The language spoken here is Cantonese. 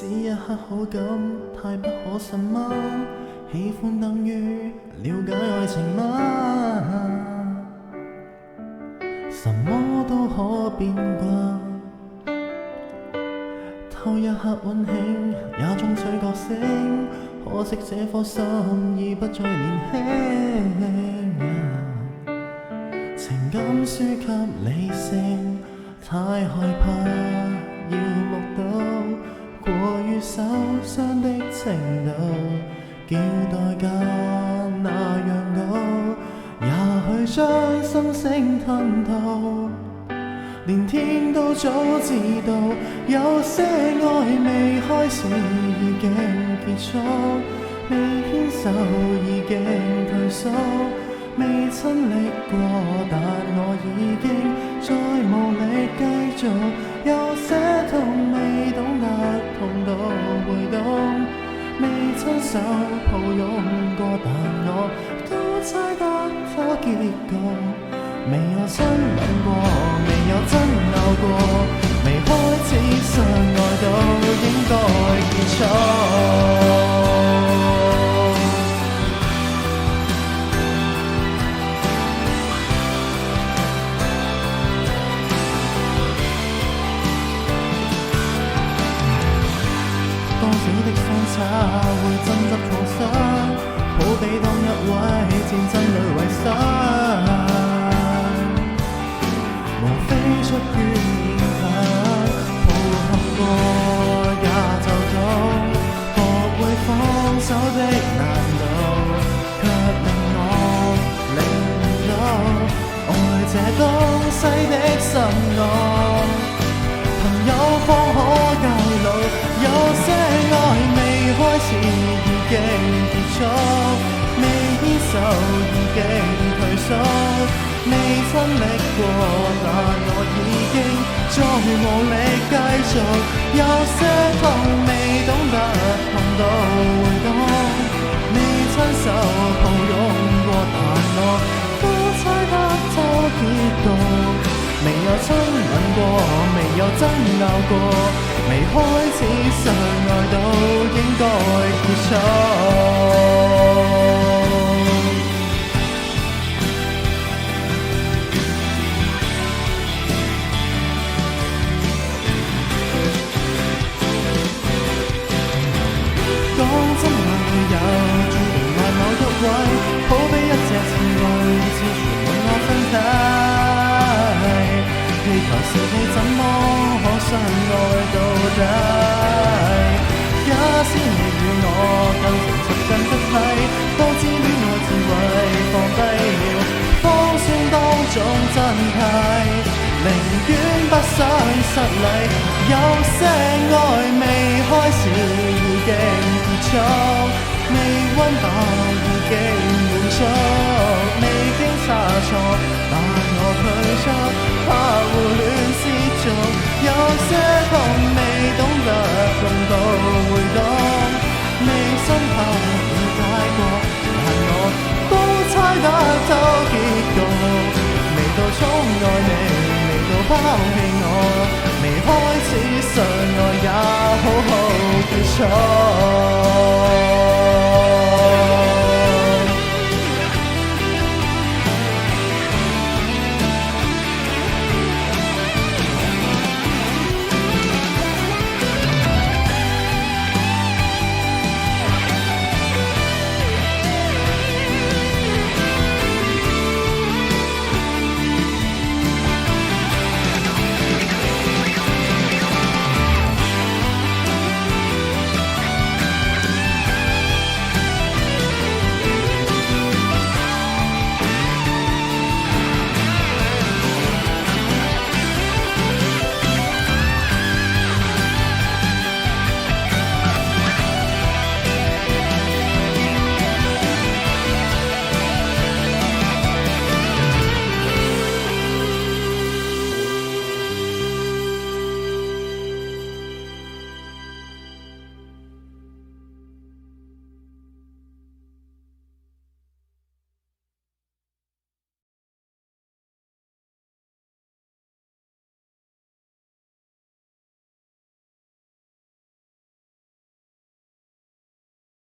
只一刻好感太不可信嗎？喜歡等於了解愛情嗎？什麼都可變卦，偷一刻溫馨也終取角色，可惜這顆心已不再年輕。情感輸給理性，太害怕要目睹過於受傷的程度，叫代價那樣高，也許將心聲吞吐，連天都早知道，有些愛未開始已經結束，未牽手已經退縮，未親歷過，但我已經再無力繼續。有些痛未懂得痛到會懂，未親手抱擁過，但我都猜得它結局。未有親吻過，未有爭拗過，未開始相愛都應該結束。多少的相差會爭執錯失，好比當一位戰爭裏遺失，無非出於勉強，抱合過也就懂，學會放手的難度，卻令我領悟到愛這東西的深奧。朋友方可教路，有些愛未開始已經結束，未牽手已經退縮，未親歷過，但我已經再無力繼續。有些痛未懂得痛到會懂，未親手抱擁過，但我都猜得它結局。未有親吻過，未有爭拗過，未開始相愛都應該結束。講真愛有注定愛某一位，好比一隻刺蝟刺穿滿我身體。氣球是你怎麼可相愛到底？也是你與我更誠實更得體，都知戀愛智慧放低了，方算當種真諦，寧願不想失禮。有些愛未開始已經結束，未溫飽已經滿足，未經差錯，但我退出，怕胡亂失足。有些痛未懂得痛到會懂，未深刻了解過，但我都猜得到結局。未到寵愛你，未到拋棄我，未開始相愛也好好結束。